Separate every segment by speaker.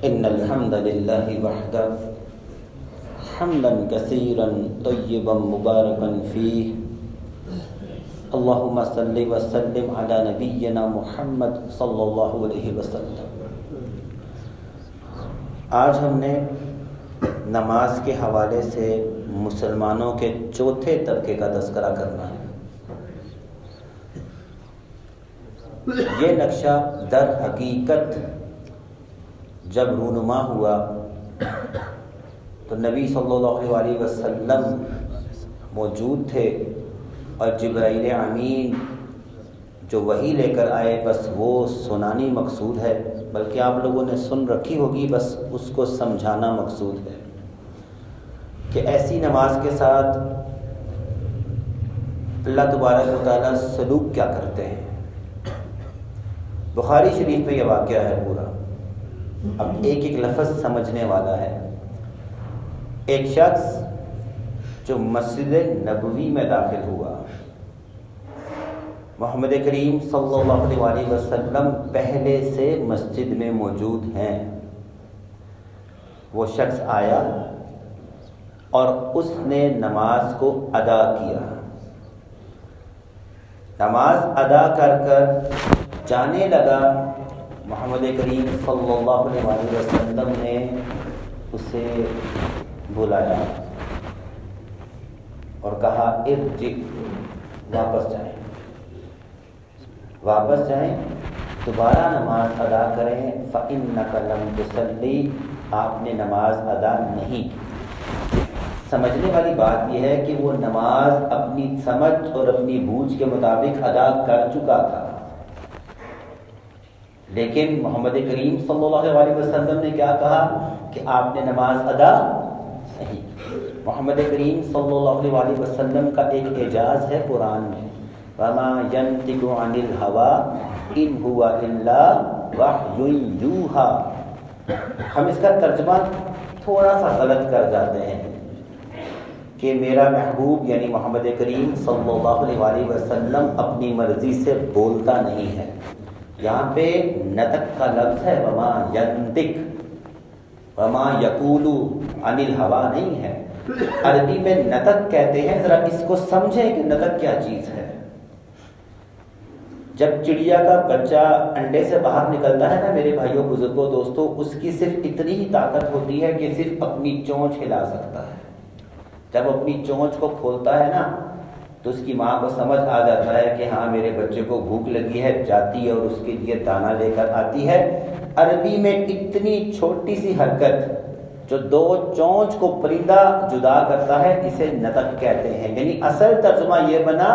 Speaker 1: إن الحمد لله وحده حمدا كثيرا طيبا مباركا فيه اللهم صل وسلم على نبينا محمد صلی اللہ علیہ وسلم۔ آج ہم نے نماز کے حوالے سے مسلمانوں کے چوتھے طبقے کا تذکرہ کرنا ہے۔ یہ نقشہ در حقیقت جب رونما ہوا تو نبی صلی اللہ علیہ وسلم موجود تھے اور جبرائیل امین جو وحی لے کر آئے بس وہ سنانی مقصود ہے، بلکہ آپ لوگوں نے سن رکھی ہوگی، بس اس کو سمجھانا مقصود ہے کہ ایسی نماز کے ساتھ اللہ تبارک و تعالیٰ سلوک کیا کرتے ہیں۔ بخاری شریف میں یہ واقعہ ہے پورا، اب ایک ایک لفظ سمجھنے والا ہے۔ ایک شخص جو مسجد نبوی میں داخل ہوا، محمد کریم صلی اللہ علیہ وسلم پہلے سے مسجد میں موجود ہیں، وہ شخص آیا اور اس نے نماز کو ادا کیا۔ نماز ادا کر کر جانے لگا، محمد کریم صلی اللہ علیہ وسلم نے اسے بلایا اور کہا ارجع، واپس جائیں، دوبارہ نماز ادا کریں، فإنک لم تصلی، آپ نے نماز ادا نہیں کی۔ سمجھنے والی بات یہ ہے کہ وہ نماز اپنی سمجھ اور اپنی بوجھ کے مطابق ادا کر چکا تھا، لیکن محمد کریم صلی اللہ علیہ وسلم نے کیا کہا کہ آپ نے نماز ادا نہیں کی۔ محمد کریم صلی اللہ علیہ وسلم کا ایک اعجاز ہے قرآن میں، وَمَا يَنْطِقُ عَنِ الْهَوَىٰ إِنْ هُوَ إِلَّا وَحْيٌ يُوحَىٰ۔ ہم اس کا ترجمہ تھوڑا سا غلط کر جاتے ہیں کہ میرا محبوب یعنی محمد کریم صلی اللہ علیہ وسلم اپنی مرضی سے بولتا نہیں ہے۔ یہاں پہ نطق کا لفظ ہے، وما ینطق، وما یقول عن الہوا نہیں ہے۔ عربی میں نطق کہتے ہیں، ذرا اس کو سمجھیں کہ نطق کیا چیز ہے۔ جب چڑیا کا بچہ انڈے سے باہر نکلتا ہے نا میرے بھائیوں بزرگوں دوستوں، اس کی صرف اتنی ہی طاقت ہوتی ہے کہ صرف اپنی چونچ ہلا سکتا ہے۔ جب اپنی چونچ کو کھولتا ہے نا تو اس کی ماں کو سمجھ آ جاتا ہے کہ ہاں میرے بچے کو بھوک لگی ہے، جاتی ہے اور اس کے لیے دانہ لے کر آتی ہے۔ عربی میں اتنی چھوٹی سی حرکت جو دو چونچ کو پرندہ جدا کرتا ہے اسے نطق کہتے ہیں۔ یعنی اصل ترجمہ یہ بنا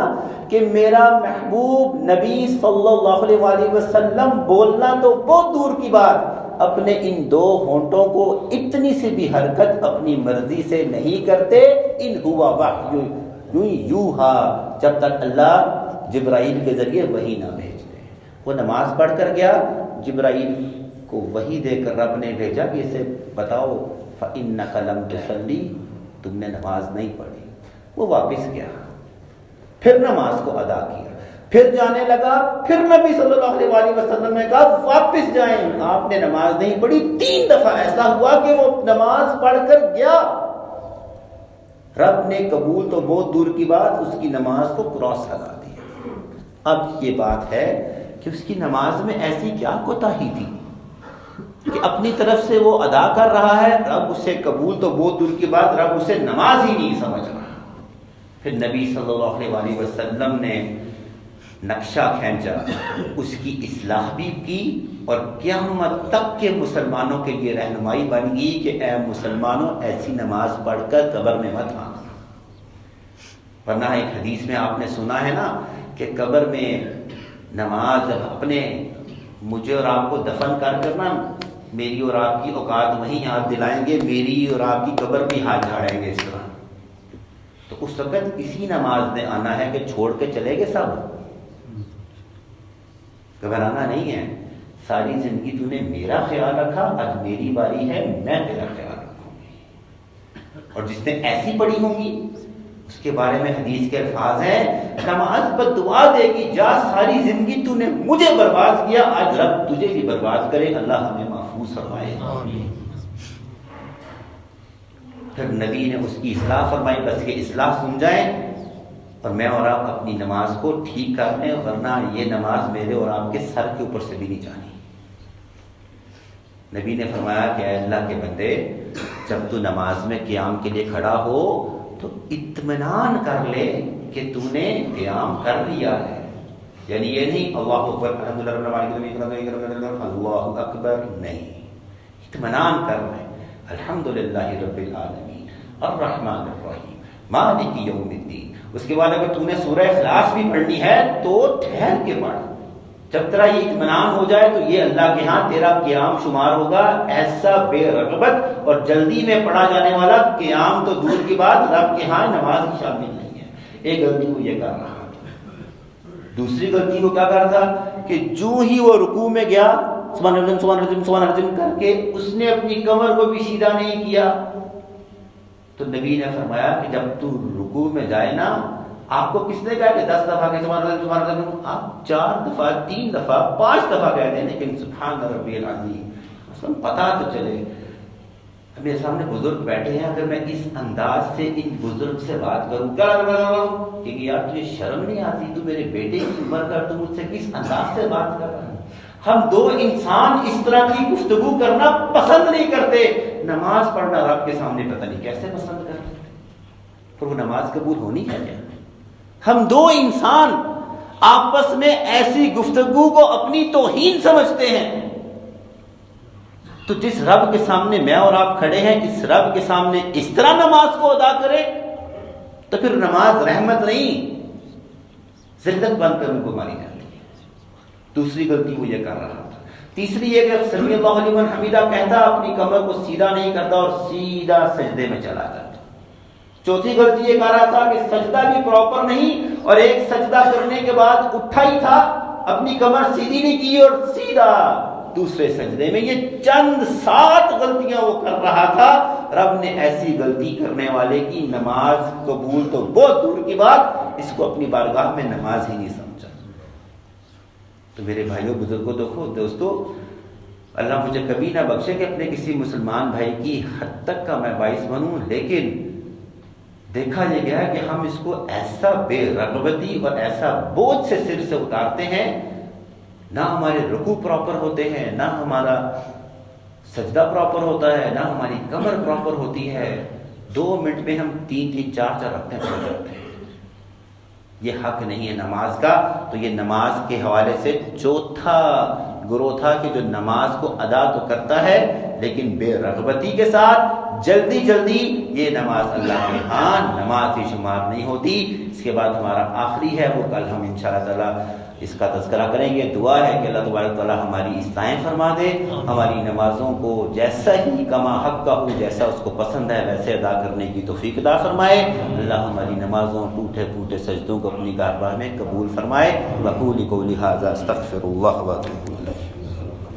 Speaker 1: کہ میرا محبوب نبی صلی اللہ علیہ وسلم بولنا تو بہت دور کی بات، اپنے ان دو ہونٹوں کو اتنی سی بھی حرکت اپنی مرضی سے نہیں کرتے۔ ان ہوا وحی یوحا، جب تک اللہ جبرائیل کے ذریعے وحی نہ بھیج دے۔ وہ نماز پڑھ کر گیا، جبرائیل کو وحی دے کر رب نے بھیجا کہ اسے بتاؤ فإنک لم تصلی، تم نے نماز نہیں پڑھی۔ وہ واپس گیا، پھر نماز کو ادا کیا، پھر جانے لگا، پھر نبی صلی اللہ علیہ وسلم نے کہا واپس جائیں، آپ نے نماز نہیں پڑھی۔ 3 دفعہ ایسا ہوا کہ وہ نماز پڑھ کر گیا، رب نے قبول تو بہت دور کی بات اس کی نماز کو کراس لگا دیا۔ اب یہ بات ہے کہ اس کی نماز میں ایسی کیا کوتاہی تھی کہ اپنی طرف سے وہ ادا کر رہا ہے، رب اسے قبول تو بہت دور کی بات، رب اسے نماز ہی نہیں سمجھ رہا۔ پھر نبی صلی اللہ علیہ وسلم نے نقشہ کھینچا، اس کی اصلاح بھی کی اور قیامت تک کے مسلمانوں کے لیے رہنمائی بن گئی کہ اے مسلمانوں ایسی نماز پڑھ کر قبر میں مت آنا، ورنہ ایک حدیث میں آپ نے سنا ہے نا کہ قبر میں نماز جب اپنے مجھے اور آپ کو دفن کر کرنا، میری اور آپ کی اوقات وہیں یاد دلائیں گے، میری اور آپ کی قبر بھی ہاتھ جھاڑیں گے اس طرح، تو اس وقت اسی نماز نے آنا ہے کہ چھوڑ کے چلے گے سب، گھبرانا نہیں ہے۔ ساری زندگی تو نے میرا خیال رکھا، آج میری باری ہے، میں تیرا خیال رکھوں گی، اور جس نے ایسی پڑھی ہوں گی اس کے بارے میں حدیث کے الفاظ ہیں، نماز پر دعا دے گی جا ساری زندگی تو نے مجھے برباد کیا، آج رب تجھے بھی برباد کرے، اللہ ہمیں محفوظ فرمائے۔ پھر نبی نے اس کی اصلاح فرمائی، بس یہ اصلاح سن جائیں اور میں اور آپ اپنی نماز کو ٹھیک کر لیں، ورنہ یہ نماز میرے اور آپ کے سر کے اوپر سے بھی نہیں جانی۔ نبی نے فرمایا کہ اے اللہ کے بندے، جب تو نماز میں قیام کے لیے کھڑا ہو تو اطمینان کر لے کہ تو نے قیام کر لیا ہے، یعنی یہ نہیں اللہ اکبر الحمدللہ رب العالمین اللہ اکبر، نہیں، اطمینان کر لے الحمدللہ رب العالمین الرحمن الرحیم مالک یوم الدین۔ اس کے بعد اگر تو نے سورہ اخلاص بھی پڑھنی ہے تو ٹھہر کے پڑھ، جب تیرا یہ اطمینان ہو جائے تو یہ اللہ کے ہاں تیرا قیام شمار ہوگا ایسا بے رغبت اور جلدی میں پڑھا جانے والا قیام تو دور کی بات، رب کے ہاں نماز ہی شامل نہیں ہے۔ ایک غلطی وہ یہ کر رہا تھا، دوسری غلطی وہ کیا کر رہا تھا کہ جو ہی وہ رکوع میں گیا سبحان اللہ سبحان اللہ سبحان اللہ کر کے اس نے اپنی کمر کو بھی سیدھا نہیں کیا، تو نبی نے فرمایا کہ جب تو رکوع میں جائے نا، آپ کو کس نے کہا کہ 10 دفعہ کہ سبحان اللہ سبحان اللہ، آپ 4 دفعہ 3 دفعہ 5 دفعہ کہہ دیں، لیکن سبحان ربی العظیم اصلا پتہ تو چلے۔ میرے سامنے بزرگ بیٹھے ہیں، اگر میں اس انداز سے ان بزرگ سے بات کروں کیا کہ یار تجھے شرم نہیں آتی، تو میرے بیٹے کی عمر کا، تو مجھ سے کس انداز سے بات کر رہا ہے؟ ہم دو انسان اس طرح کی گفتگو کرنا پسند نہیں کرتے، نماز پڑھنا رب کے سامنے پتہ نہیں کیسے پسند کرتے، پر وہ نماز قبول ہونی ہے کیا؟ ہم دو انسان آپس میں ایسی گفتگو کو اپنی توہین سمجھتے ہیں، تو جس رب کے سامنے میں اور آپ کھڑے ہیں، اس رب کے سامنے اس طرح نماز کو ادا کرے تو پھر نماز رحمت نہیں ذلت بن کر ان کو مانی جاتی ہے۔ دوسری غلطی وہ یہ کر رہا تھا۔ تیسری یہ کہ سمی اللہ لمن حمیدہ کہتا اپنی کمر کو سیدھا نہیں کرتا اور سیدھا سجدے میں چلا جاتا۔ چوتھی غلطی یہ کر رہا تھا کہ سجدہ بھی پراپر نہیں، اور ایک سجدہ کرنے کے بعد اٹھا ہی تھا، اپنی کمر سیدھی نہیں کی اور سیدھا دوسرے سجدے میں۔ یہ چند 7 غلطیاں وہ کر رہا تھا، رب نے ایسی غلطی کرنے والے کی نماز قبول تو بہت دور کی بات، اس کو اپنی بارگاہ میں نماز ہی نہیں سمجھا۔ تو میرے بھائیوں بزرگوں دوستو، اللہ مجھے کبھی نہ بخشے کہ اپنے کسی مسلمان بھائی کی حد تک کا میں باعث بنوں، لیکن دیکھا یہ گیا کہ ہم اس کو ایسا بے رغبتی اور ایسا بوجھ سے سر سے اتارتے ہیں، نہ ہمارے رکوع پراپر ہوتے ہیں، نہ ہمارا سجدہ پراپر ہوتا ہے، نہ ہماری کمر پراپر ہوتی ہے، 2 منٹ میں ہم 3 4 رکعتیں پڑھ جاتے ہیں۔ یہ حق نہیں ہے نماز کا۔ تو یہ نماز کے حوالے سے چوتھا گروہ تھا کہ جو نماز کو ادا تو کرتا ہے لیکن بے رغبتی کے ساتھ، جلدی یہ نماز اللہ کے ہاں نماز ہی شمار نہیں ہوتی۔ اس کے بعد ہمارا آخری ہے، وہ کل ہم انشاءاللہ تعالی اس کا تذکرہ کریں گے۔ دعا ہے کہ اللہ تبارک تعالی ہماری اصلاحیں فرما دے، ہماری نمازوں کو جیسا ہی کما حق کا ہو، جیسا اس کو پسند ہے ویسے ادا کرنے کی توفیق عطا فرمائے۔ اللہ ہماری نمازوں ٹوٹے پھوٹے سجدوں کو اپنی کاربار میں قبول فرمائے۔ وقول قولی ھذا استغفر اللہ واتوب